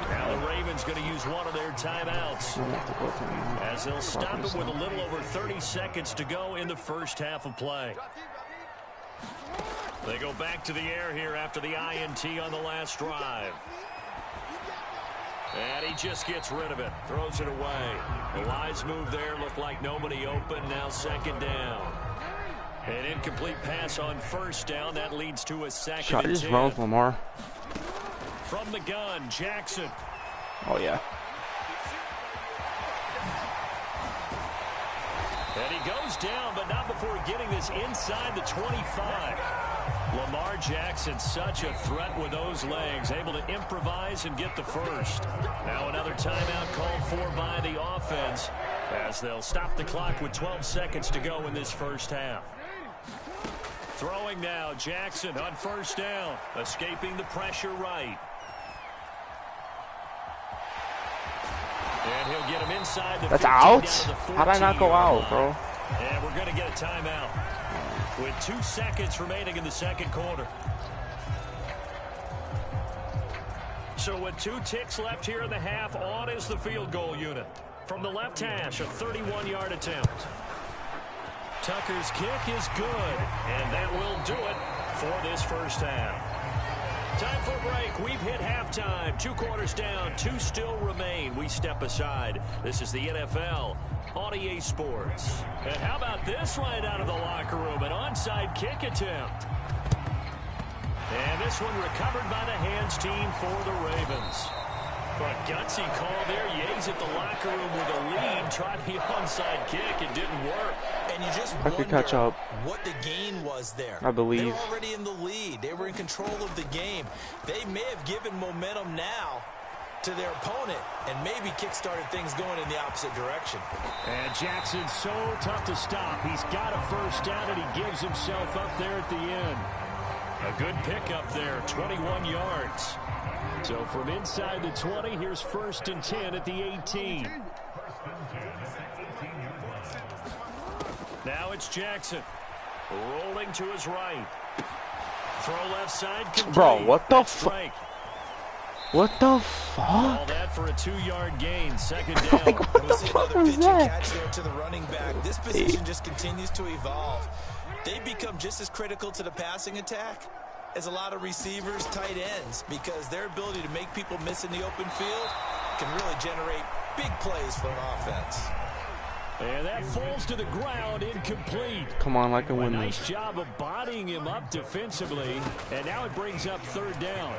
Now the Ravens going to use one of their timeouts as they'll stop it with a little over 30 seconds to go in the 1st half of play. They go back to the air here after the INT on the last drive. And he just gets rid of it, throws it away. The wise move there, looked like nobody open, now 2nd down. An incomplete pass on 1st down, that leads to a 2nd Shot and just 10. run with Lamar. From the gun, Jackson. Oh, yeah. And he goes down, but not before getting this inside the 25. Lamar Jackson, such a threat with those legs, able to improvise and get the 1st. Now another timeout called for by the offense as they'll stop the clock with 12 seconds to go in this 1st half. Throwing now, Jackson on 1st down, escaping the pressure right. And he'll get him inside the 15, That's out? How did I not go out, bro? And we're going to get a timeout with 2 seconds remaining in the 2nd quarter. So with 2 ticks left here in the half, on is the field goal unit. From the left hash, a 31-yard attempt. Tucker's kick is good, and that will do it for this 1st half. Time for a break. We've hit halftime. 2 quarters down. 2 still remain. We step aside. This is the NFL on EA Sports. And how about this right out of the locker room? An onside kick attempt. And this one recovered by the hands team for the Ravens. But gutsy call there. Yea's at the locker room with a lead. Tried the onside kick. It didn't work. And you just I could catch up. What the gain was there. I believe. They were already in the lead. They were in control of the game. They may have given momentum now to their opponent and maybe kick-started things going in the opposite direction. And Jackson's so tough to stop. He's got a first down, and he gives himself up there at the end. A good pickup there, 21 yards. So from inside the 20, here's 1st and 10 at the 18. Now it's Jackson. Rolling to his right. Throw left side complete. Bro, what the fuck? What the fuck? All that for a 2-yard gain. 2nd down. Like, what the fuck was that? Catch there to the running back. This position just continues to evolve. They become just as critical to the passing attack as a lot of receivers, tight ends, because their ability to make people miss in the open field can really generate big plays for an offense. And that falls to the ground, incomplete. Come on, I can win this. Nice job of bodying him up defensively, and now it brings up 3rd down.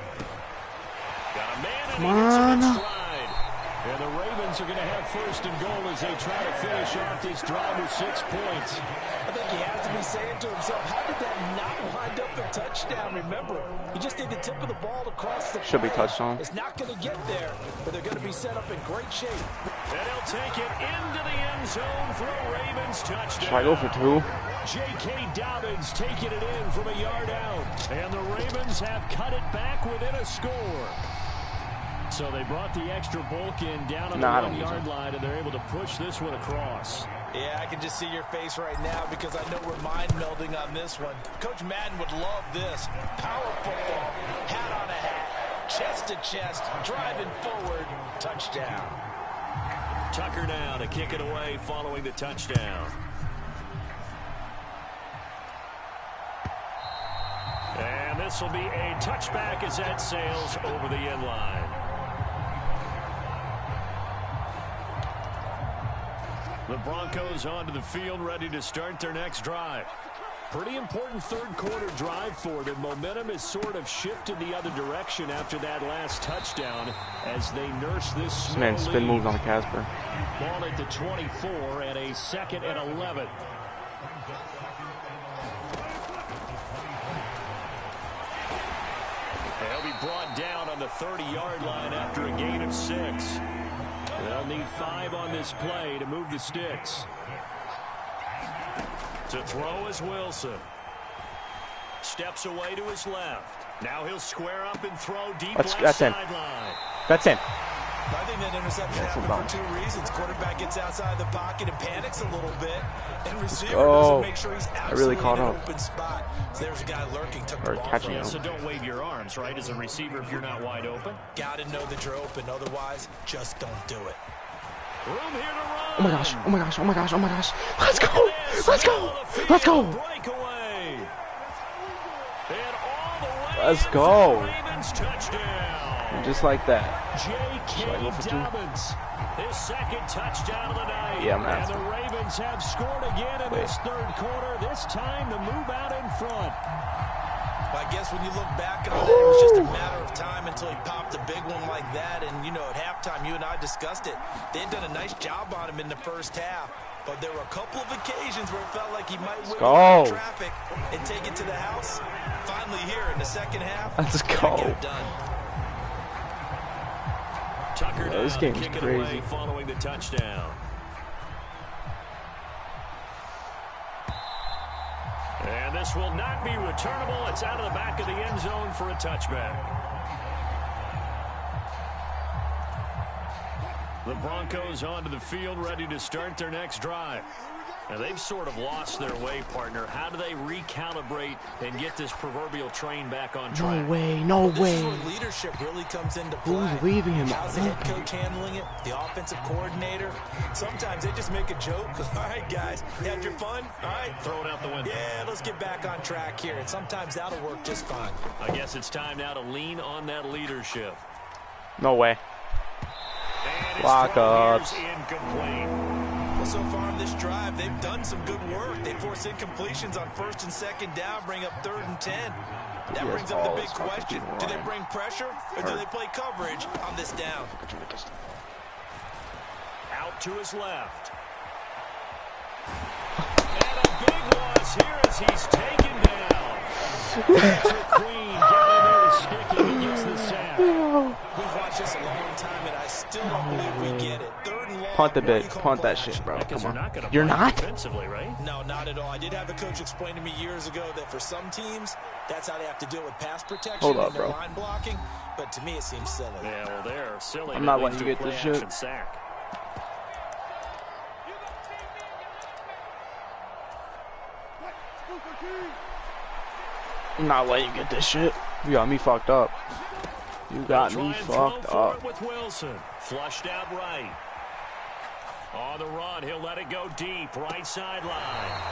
Got a man and he gets him in stride. And the Ravens are going to have 1st and goal as they try to finish off this drive with 6 points. I think he has to be saying to himself, how did that not wind up a touchdown? Remember, he just did the tip of the ball to cross the Should be touchdown. It's not going to get there, but they're going to be set up in great shape. And he'll take it into the end zone for a Ravens touchdown. Should I go for 2? J.K. Dobbins taking it in from a yard out. And the Ravens have cut it back within a score. So they brought the extra bulk in down on the 1-yard line, and they're able to push this one across. Yeah, I can just see your face right now because I know we're mind melding on this one. Coach Madden would love this. Power football, hat on a hat, chest to chest, driving forward, touchdown. Tucker now to kick it away following the touchdown. And this will be a touchback as that sails over the end line. The Broncos onto the field, ready to start their next drive. Pretty important 3rd quarter drive for them. Momentum has sort of shifted the other direction after that last touchdown as they nurse this Man, spin moved on Casper. Ball at the 24 and a 2nd and 11. They'll be brought down on the 30-yard line after a gain of 6. They'll need 5 on this play to move the sticks. To throw is Wilson. Steps away to his left. Now he'll square up and throw deep left sideline. That's in. I think that interception happened for 2 reasons. Quarterback gets outside the pocket and panics a little bit, and receiver doesn't make sure he's absolutely in an open spot. So there's a guy lurking, took the ball from him. So don't wave your arms, right, as a receiver if you're not wide open. Got to know that you're open, otherwise just don't do it. Room here to run. Oh my gosh, oh my gosh, oh my gosh, oh my gosh. Let's go, let's go, let's go. Breakaway. And all the way. Let's go. Ravens touchdown. Just like that. J.K. Dobbins, his 2nd touchdown of the night. Yeah, man. And the Ravens have scored again in this 3rd quarter. This time to move out in front. I guess when you look back on it, it was just a matter of time until he popped a big one like that. And, you know, at halftime, you and I discussed it. They had done a nice job on him in the 1st half. But there were a couple of occasions where it felt like he might whip out traffic and take it to the house. Finally here in the 2nd half, let's go. Get it done. Tucker down, this game's crazy. Following the touchdown. And this will not be returnable. It's out of the back of the end zone for a touchback. The Broncos onto the field, ready to start their next drive. Now, they've sort of lost their way, partner. How do they recalibrate and get this proverbial train back on track? No way, no way. This is where leadership really comes into play. Who's leaving him? How's the head coach handling it? The offensive coordinator? Sometimes they just make a joke. All right, guys, you had your fun? All right, throw it out the window. Yeah, let's get back on track here. And sometimes that'll work just fine. I guess it's time now to lean on that leadership. No way. Lockups. Well, so far on this drive, they've done some good work. They force incompletions on 1st and 2nd down, bring up 3rd and 10. That brings up the big question. Do they bring pressure or do they play coverage on this down? Out to his left. And a big loss here as he's taken down. Queen down near the stick and he gets the sack. We've watched this a long time, and I still don't believe we get it. 3rd and long. Punt the bit. Punt that shit, bro. Come on. You're not? Defensively, right? No, not at all. I did have a coach explain to me years ago that for some teams, that's how they have to deal with pass protection and their line blocking. But to me, it seems silly. Yeah, well, they're silly. I'm not letting you get this shit. Sack. I'm not letting you get this shit. You got me fucked up. You got me fucked up. With Wilson. Flushed out right. On the run, he'll let it go deep. Right sideline.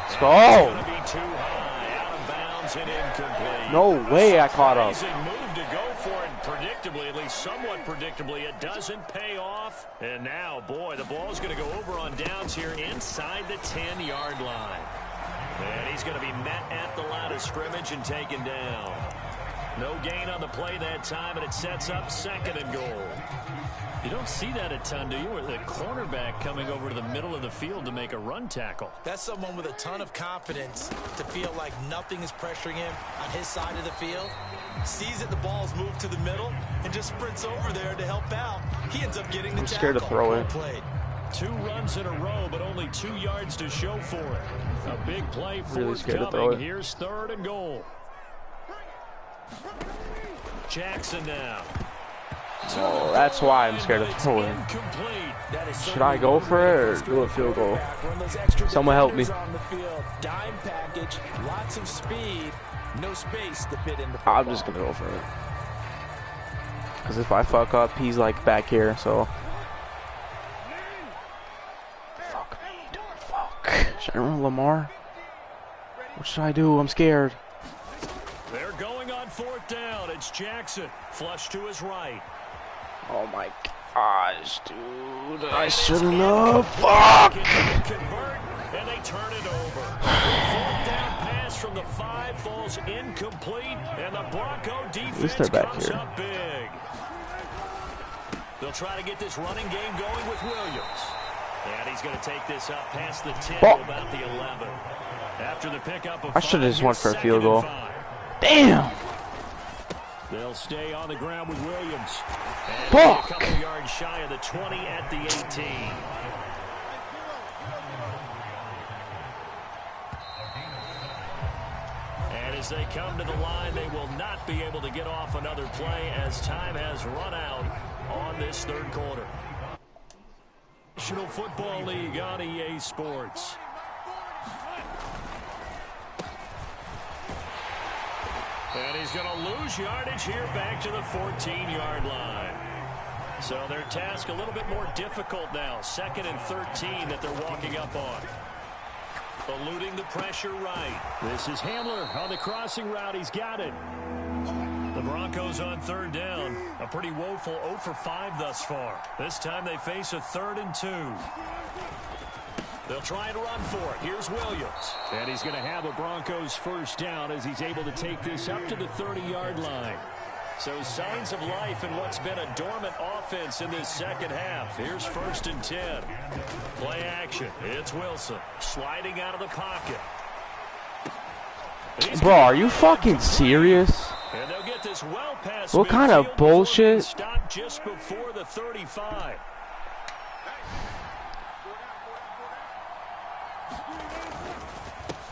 Let's go. It's going to be too high. Out of bounds and incomplete. No way I caught up. Move to go for it predictably, at least somewhat predictably. It doesn't pay off. And now, boy, the ball's going to go over on downs here inside the 10-yard line. And he's going to be met at the line of scrimmage and taken down. No gain on the play that time, and it sets up 2nd and goal. You don't see that a ton, do you? With the cornerback coming over to the middle of the field to make a run tackle. That's someone with a ton of confidence to feel like nothing is pressuring him on his side of the field. Sees that the ball's moved to the middle and just sprints over there to help out. He ends up getting the tackle. I'm scared to throw it. 2 runs in a row, but only 2 yards to show for it. A big play forthcoming. Really Here's 3rd and goal. Jackson now. Oh, that's why I'm scared of throwing. Should I go for it or do a field goal? Someone help me. Dime package, lots of speed, no space to fit in the I'm just gonna go for it. Because if I fuck up, he's like back here, so. Fuck me, dude. Fuck. Should I run Lamar? What should I do? I'm scared. They're going on 4th down. It's Jackson. Flush to his right. Oh my gosh, dude. I shouldn't have. Fuck! Convert, and they turn it over. 4th down pass from the 5 falls incomplete, and the Bronco defense comes up big. They'll try to get this running game going with Williams. And he's going to take this up past the 10 to about the 11. After the pickup of I should have just went for a field goal. 5. Damn! They'll stay on the ground with Williams. And fuck! A couple yards shy of the 20 at the 18. And as they come to the line, they will not be able to get off another play as time has run out on this 3rd quarter. National Football League on EA Sports. And he's going to lose yardage here back to the 14-yard line. So their task a little bit more difficult now. 2nd and 13 that they're walking up on. Eluding the pressure right. This is Hamler on the crossing route. He's got it. The Broncos on 3rd down. A pretty woeful 0 for 5 thus far. This time they face a 3rd and 2. They'll try and run for it. Here's Williams. And he's going to have a Broncos 1st down as he's able to take this up to the 30-yard line. So signs of life in what's been a dormant offense in this 2nd half. Here's 1st and 10. Play action. It's Wilson sliding out of the pocket. Bro, are you fucking serious? And they'll get this well past what kind of bullshit? Stop just before the 35.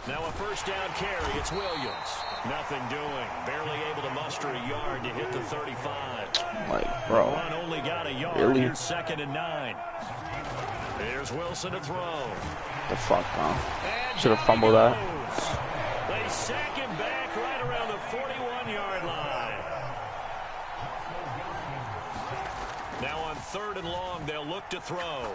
Now a 1st down carry. It's Williams. Nothing doing. Barely able to muster a yard to hit the 35. Like, bro. Run only got a yard. Really? Here's 2nd and 9. Here's Wilson to throw. The fuck, man. Should have fumbled that. They sack him back right around the 41-yard line. Now on 3rd and long, they'll look to throw.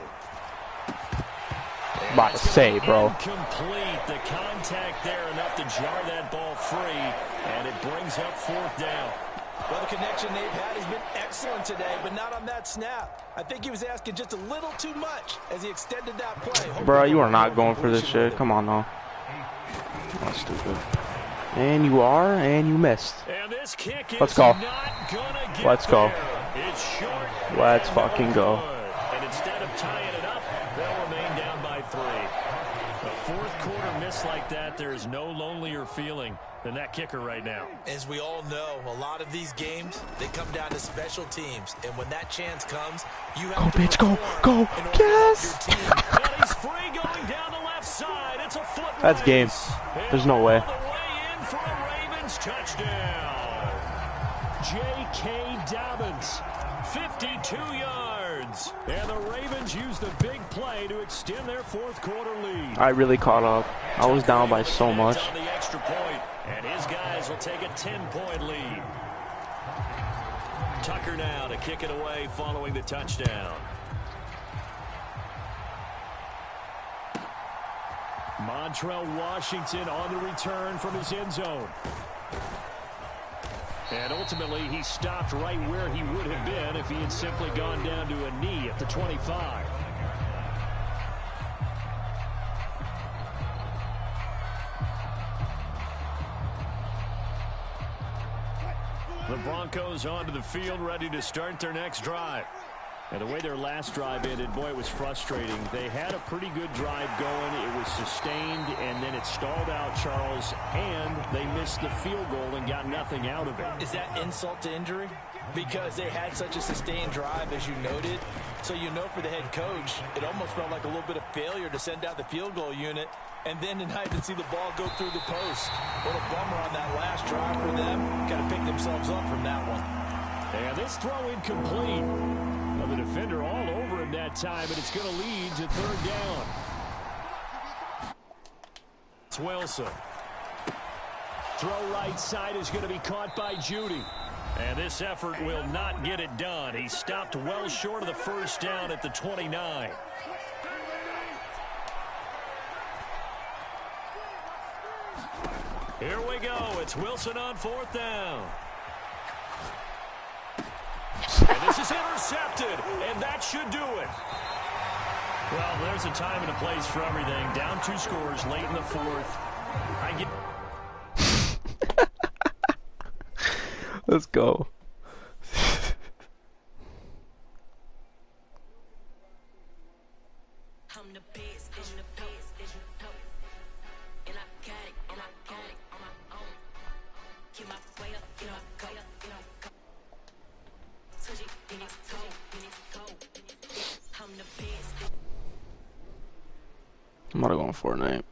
About to say, bro. Incomplete. The contact there enough to jar that ball free, and it brings up 4th down. Well, the connection they've had has been excellent today, but not on that snap. I think he was asking just a little too much as he extended that play. Bro, you are not going for this shit. Come on, now. That's stupid. And you are, and you missed. And this kick Let's go. Let's go. It's short. Let's fucking go. And instead of tying it up, they'll remain down by 3. A 4th quarter miss like that, there is no lonelier feeling than that kicker right now. As we all know, a lot of these games, they come down to special teams. And when that chance comes, you have to bitch, go, yes! And he's free going down the left side. It's a foot race. That's game. There's no way. All the way in for a Ravens touchdown. J.K. Dobbins, 52 yards. And the Ravens use the big play to extend their 4th quarter lead. I really caught up. I was down by so much. On the extra point, and his guys will take a 10-point lead. Tucker now to kick it away following the touchdown. Montrell Washington on the return from his end zone. And ultimately, he stopped right where he would have been if he had simply gone down to a knee at the 25. The Broncos onto the field, ready to start their next drive. And the way their last drive ended, boy, it was frustrating. They had a pretty good drive going. It was sustained, and then it stalled out, Charles, and they missed the field goal and got nothing out of it. Is that insult to injury? Because they had such a sustained drive, as you noted. So you know for the head coach, it almost felt like a little bit of failure to send out the field goal unit and then not even see the ball go through the post. What a bummer on that last drive for them. Got to pick themselves up from that one. And this throw incomplete. Well, the defender all over him that time, and it's going to lead to 3rd down. It's Wilson. Throw right side is going to be caught by Judy. And this effort will not get it done. He stopped well short of the 1st down at the 29. Here we go. It's Wilson on 4th down. And this is intercepted, and that should do it. Well, there's a time and a place for everything. Down 2 scores late in the 4th. Let's go. I'm about to go on Fortnite.